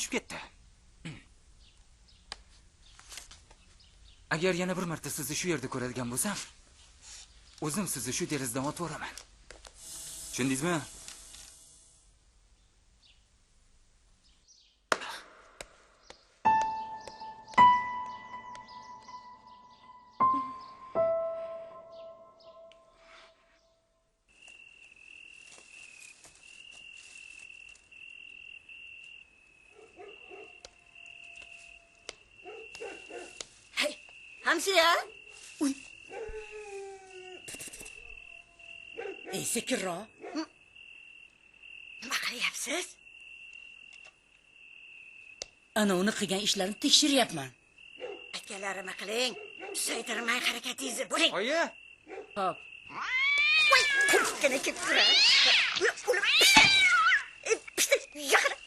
adashib ketdi. Agar yana bir marta sizni shu yerda ko'radigan bo'lsam, o'zim sizni shu derazadan otib o'raman. Tushundingizmi? Hamsiya? Uy. Sekinroq. Nima qilyapsiz? Ana uni qilgan ishlarini tekshiryapman. Aytganlarimni qiling. Saydirmay harakatingizni bo'ling. Oyi! Xo'p. Voy, qulfgina kelib turadi. Pishta. Yaqin.